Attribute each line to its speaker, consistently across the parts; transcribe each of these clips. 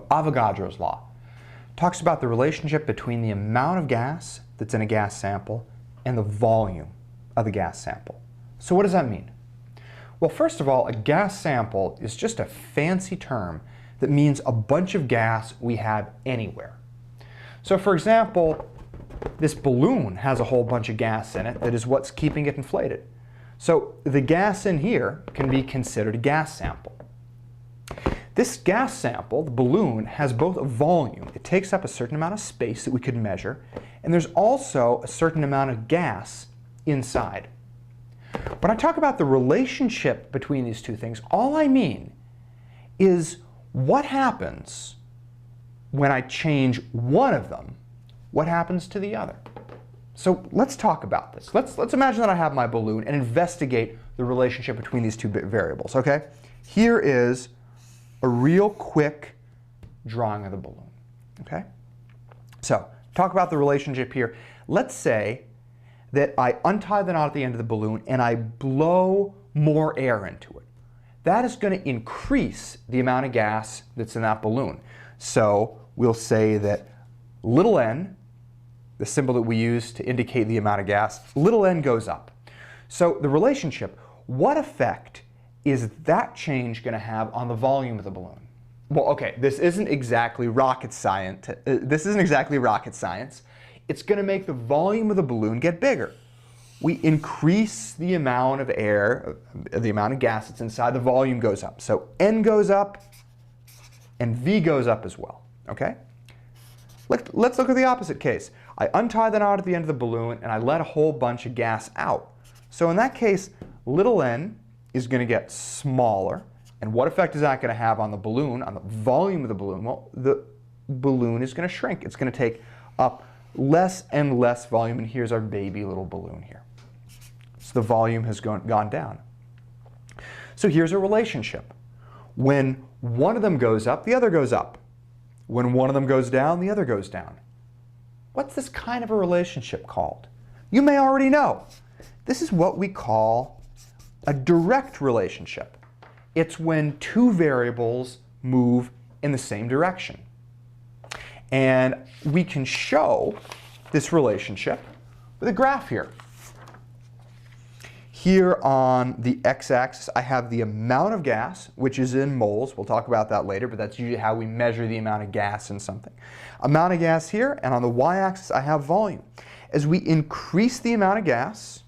Speaker 1: Avogadro's law talks about the relationship between the amount of gas that's in a gas sample and the volume of the gas sample. So what does that mean? Well, first of all, a gas sample is just a fancy term that means a bunch of gas we have anywhere. So for example, this balloon has a whole bunch of gas in it that is what's keeping it inflated. So the gas in here can be considered a gas sample. This gas sample, the balloon, has both a volume. It takes up a certain amount of space that we could measure, and there's also a certain amount of gas inside. When I talk about the relationship between these two things, all I mean is what happens when I change one of them, what happens to the other? So let's talk about this. Let's imagine that I have my balloon and investigate the relationship between these two variables, okay? Here is a real quick drawing of the balloon, okay? So, talk about the relationship here. Let's say that I untie the knot at the end of the balloon and I blow more air into it. That is going to increase the amount of gas that's in that balloon. So, we'll say that little n, the symbol that we use to indicate the amount of gas, little n goes up. So, the relationship, what effect is that change going to have on the volume of the balloon? Well, okay, this isn't exactly rocket science. It's going to make the volume of the balloon get bigger. We increase the amount of air, the amount of gas that's inside, the volume goes up. So N goes up and V goes up as well, okay? Let's look at the opposite case. I untie the knot at the end of the balloon and I let a whole bunch of gas out. So in that case, little n is going to get smaller. And what effect is that going to have on the balloon, on the volume of the balloon? Well, the balloon is going to shrink. It's going to take up less and less volume. And here's our baby little balloon here. So the volume has gone down. So here's a relationship. When one of them goes up, the other goes up. When one of them goes down, the other goes down. What's this kind of a relationship called? You may already know. This is what we call a direct relationship. It's when two variables move in the same direction. And we can show this relationship with a graph here. Here on the x-axis, I have the amount of gas, which is in moles. We'll talk about that later, but that's usually how we measure the amount of gas in something. Amount of gas here, and on the y-axis, I have volume. As we increase the amount of gas,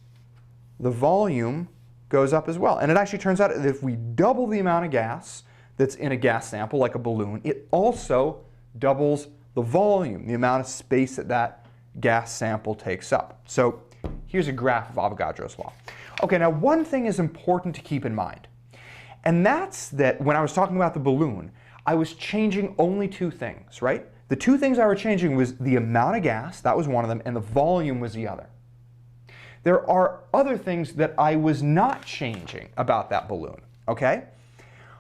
Speaker 1: the volume goes up as well. And it actually turns out that if we double the amount of gas that's in a gas sample, like a balloon, it also doubles the volume, the amount of space that that gas sample takes up. So here's a graph of Avogadro's law. Okay, now one thing is important to keep in mind, and that's that when I was talking about the balloon, I was changing only two things, right? The two things I was changing was the amount of gas, that was one of them, and the volume was the other. There are other things that I was not changing about that balloon, okay?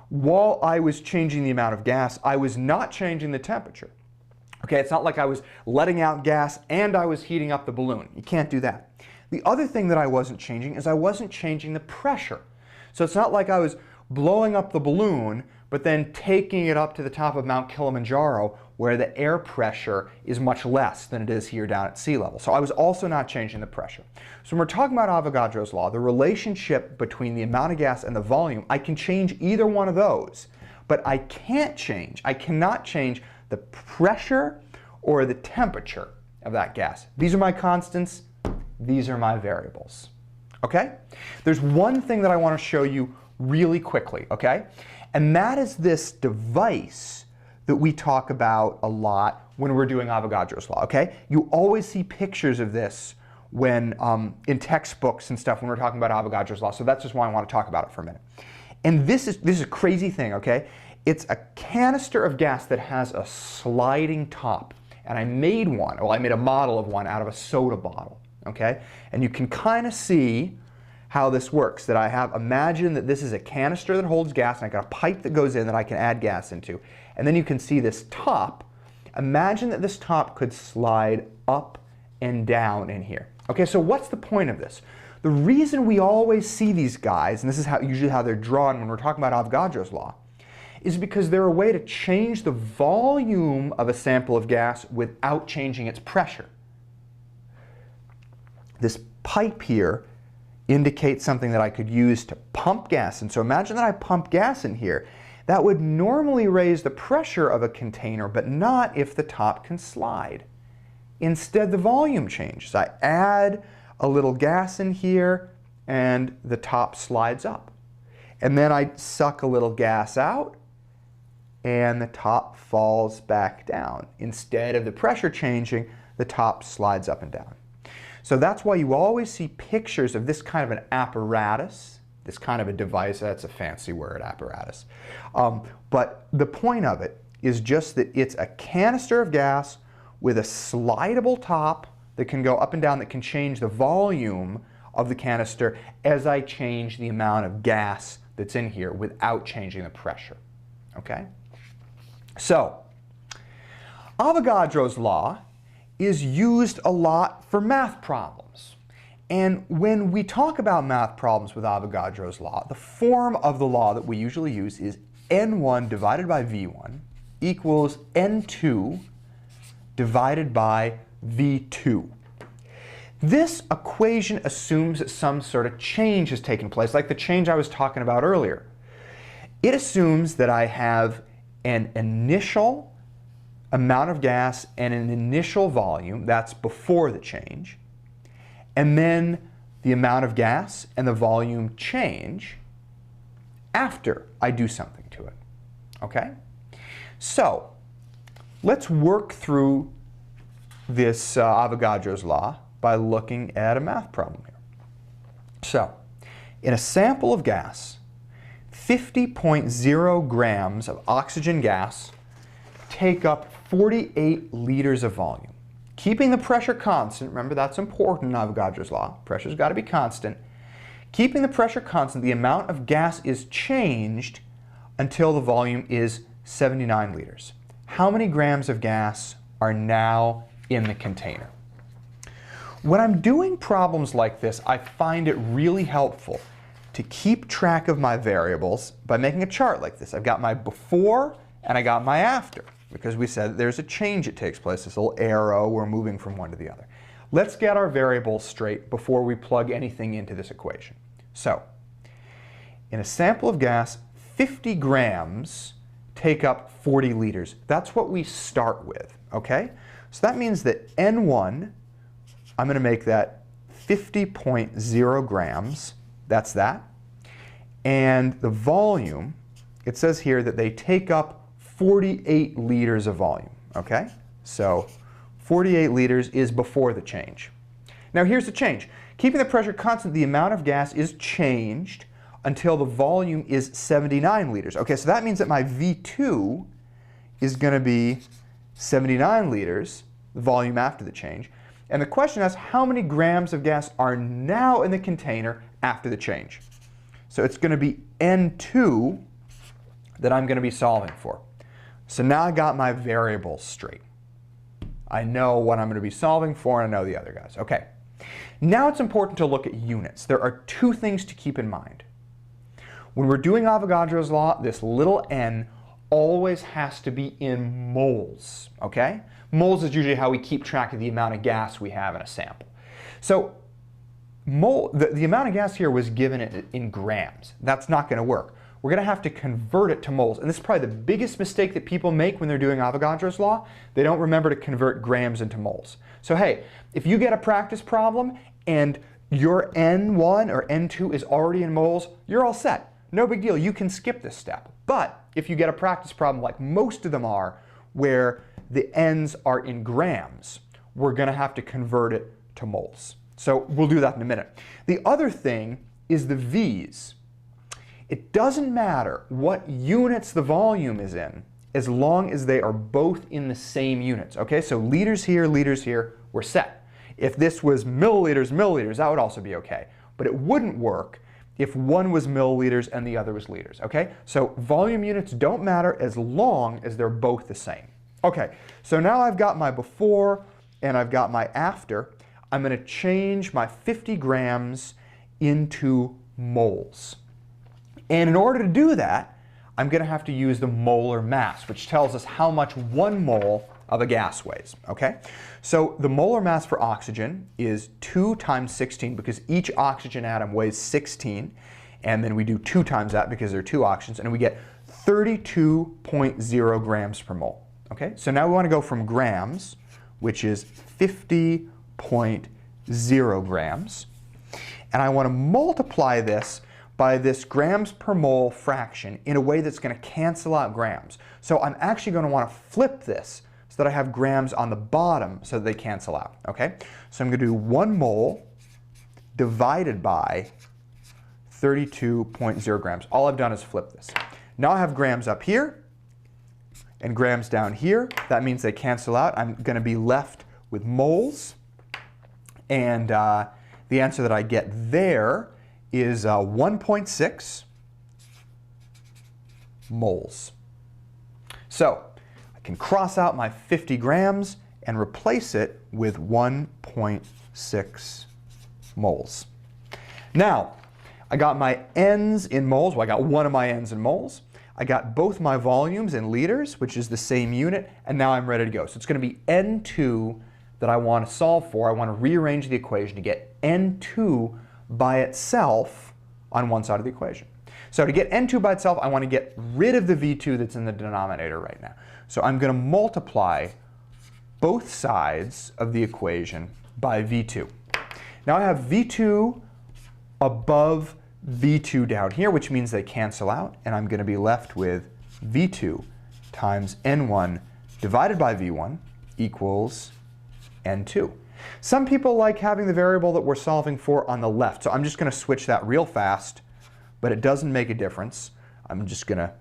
Speaker 1: While I was changing the amount of gas, I was not changing the temperature. Okay, it's not like I was letting out gas and I was heating up the balloon. You can't do that. The other thing that I wasn't changing is I wasn't changing the pressure. So it's not like I was blowing up the balloon, but then taking it up to the top of Mount Kilimanjaro, where the air pressure is much less than it is here down at sea level. So I was also not changing the pressure. So when we're talking about Avogadro's law, the relationship between the amount of gas and the volume, I can change either one of those, but I cannot change the pressure or the temperature of that gas. These are my constants, these are my variables. Okay? There's one thing that I want to show you really quickly, okay? And that is this device that we talk about a lot when we're doing Avogadro's law, okay? You always see pictures of this when in textbooks and stuff when we're talking about Avogadro's law, so that's just why I want to talk about it for a minute. And this is a crazy thing, okay? It's a canister of gas that has a sliding top. And I made one, well, I made a model of one out of a soda bottle, okay? And you can kind of see how this works, that I have, imagine that this is a canister that holds gas, and I got a pipe that goes in that I can add gas into. And then you can see this top. Imagine that this top could slide up and down in here. Okay, so what's the point of this? The reason we always see these guys, and this is usually how they're drawn when we're talking about Avogadro's law, is because they're a way to change the volume of a sample of gas without changing its pressure. This pipe here indicates something that I could use to pump gas in. So imagine that I pump gas in here. That would normally raise the pressure of a container, but not if the top can slide. Instead, the volume changes. I add a little gas in here, and the top slides up. And then I suck a little gas out, and the top falls back down. Instead of the pressure changing, the top slides up and down. So that's why you always see pictures of this kind of an apparatus, this kind of a device. That's a fancy word, apparatus. But the point of it is just that it's a canister of gas with a slidable top that can go up and down, that can change the volume of the canister as I change the amount of gas that's in here without changing the pressure. Okay? So, Avogadro's law is used a lot for math problems. And when we talk about math problems with Avogadro's law, the form of the law that we usually use is N1 divided by V1 equals N2 divided by V2. This equation assumes that some sort of change has taken place, like the change I was talking about earlier. It assumes that I have an initial amount of gas and an initial volume, that's before the change, and then the amount of gas and the volume change after I do something to it. Okay? So, let's work through this Avogadro's law by looking at a math problem here. So, in a sample of gas, 50.0 grams of oxygen gas take up 48 liters of volume. Keeping the pressure constant, remember that's important in Avogadro's law, pressure's got to be constant. Keeping the pressure constant, the amount of gas is changed until the volume is 79 liters. How many grams of gas are now in the container? When I'm doing problems like this, I find it really helpful to keep track of my variables by making a chart like this. I've got my before and I got my after, because we said there's a change that takes place, this little arrow, we're moving from one to the other. Let's get our variables straight before we plug anything into this equation. So, in a sample of gas, 50 grams take up 40 liters. That's what we start with, okay? So that means that N1, I'm going to make that 50.0 grams, that's that. And the volume, it says here that they take up 48 liters of volume, okay? So 48 liters is before the change. Now here's the change. Keeping the pressure constant, the amount of gas is changed until the volume is 79 liters. Okay, so that means that my V2 is going to be 79 liters, the volume after the change. And the question is, how many grams of gas are now in the container after the change? So it's going to be N2 that I'm going to be solving for. So now I got my variables straight. I know what I'm going to be solving for, and I know the other guys. Okay. Now it's important to look at units. There are two things to keep in mind. When we're doing Avogadro's law, this little n always has to be in moles, okay? Moles is usually how we keep track of the amount of gas we have in a sample. So the amount of gas here was given in grams. That's not going to work. We're going to have to convert it to moles. And this is probably the biggest mistake that people make when they're doing Avogadro's law. They don't remember to convert grams into moles. So hey, if you get a practice problem and your N1 or N2 is already in moles, you're all set. No big deal. You can skip this step. But if you get a practice problem like most of them are, where the N's are in grams, we're going to have to convert it to moles. So we'll do that in a minute. The other thing is the V's. It doesn't matter what units the volume is in, as long as they are both in the same units. Okay, so liters here, we're set. If this was milliliters, milliliters, that would also be okay. But it wouldn't work if one was milliliters and the other was liters. Okay, so volume units don't matter as long as they're both the same. Okay, so now I've got my before and I've got my after. I'm going to change my 50 grams into moles. And in order to do that, I'm going to have to use the molar mass, which tells us how much 1 mole of a gas weighs, okay? So the molar mass for oxygen is 2 times 16 because each oxygen atom weighs 16, and then we do 2 times that because there are 2 oxygens, and we get 32.0 grams per mole, okay? So now we want to go from grams, which is 50.0 grams, and I want to multiply this by this grams per mole fraction in a way that's going to cancel out grams. So I'm actually going to want to flip this so that I have grams on the bottom so that they cancel out, okay? So I'm going to do 1 mole divided by 32.0 grams. All I've done is flip this. Now I have grams up here and grams down here. That means they cancel out. I'm going to be left with moles, and the answer that I get there is 1.6 moles. So I can cross out my 50 grams and replace it with 1.6 moles. Now, I got my N's in moles. Well, I got one of my N's in moles. I got both my volumes in liters, which is the same unit, and now I'm ready to go. So it's going to be N2 that I want to solve for. I want to rearrange the equation to get N2 by itself on one side of the equation. So to get N2 by itself, I want to get rid of the V2 that's in the denominator right now. So I'm going to multiply both sides of the equation by V2. Now I have V2 above V2 down here, which means they cancel out, and I'm going to be left with V2 times N1 divided by V1 equals N2. Some people like having the variable that we're solving for on the left, so I'm just going to switch that real fast, but it doesn't make a difference. I'm just going to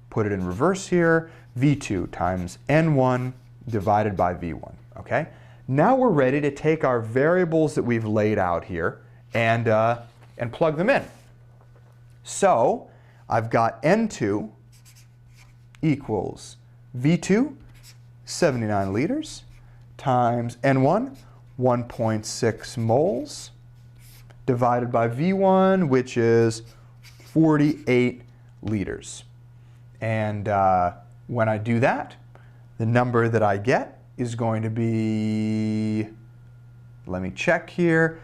Speaker 1: put it in reverse here, V2 times N1 divided by V1, okay? Now we're ready to take our variables that we've laid out here and plug them in. So I've got N2 equals V2, 79 liters, times N1, 1.6 moles, divided by V1, which is 48 liters. And when I do that, the number that I get is going to be, let me check here,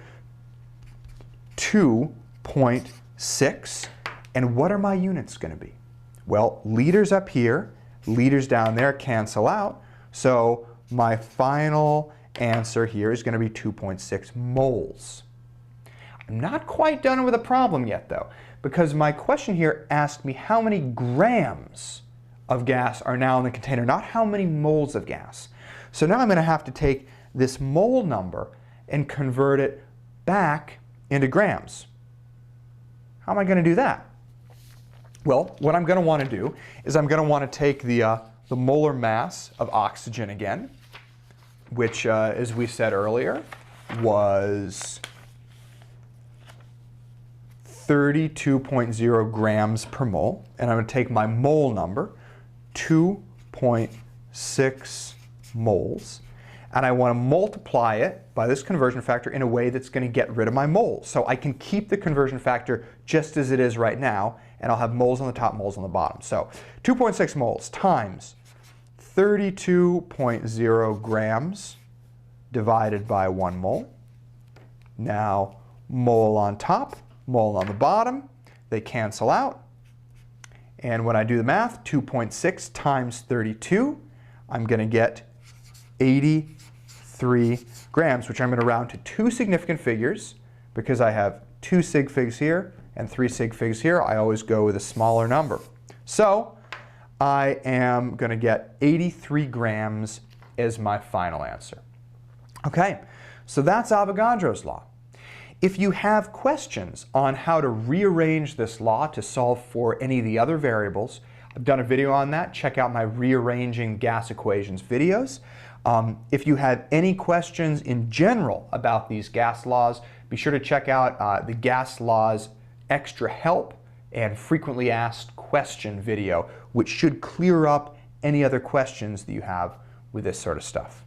Speaker 1: 2.6. And what are my units going to be? Well, liters up here, liters down there cancel out. So my final answer here is going to be 2.6 moles. I'm not quite done with the problem yet, though, because my question here asked me how many grams of gas are now in the container, not how many moles of gas. So now I'm going to have to take this mole number and convert it back into grams. How am I going to do that? Well, what I'm going to want to do is I'm going to want to take the molar mass of oxygen again, which, as we said earlier, was 32.0 grams per mole. And I'm going to take my mole number, 2.6 moles, and I want to multiply it by this conversion factor in a way that's going to get rid of my moles. So I can keep the conversion factor just as it is right now, and I'll have moles on the top, moles on the bottom. So 2.6 moles times 32.0 grams divided by 1 mole. Now mole on top, mole on the bottom, they cancel out. And when I do the math, 2.6 times 32, I'm going to get 83 grams, which I'm going to round to 2 significant figures because I have 2 sig figs here and 3 sig figs here. I always go with a smaller number. So I am going to get 83 grams as my final answer. Okay, so that's Avogadro's law. If you have questions on how to rearrange this law to solve for any of the other variables, I've done a video on that. Check out my rearranging gas equations videos. If you have any questions in general about these gas laws, be sure to check out the gas laws extra help and frequently asked question video, which should clear up any other questions that you have with this sort of stuff.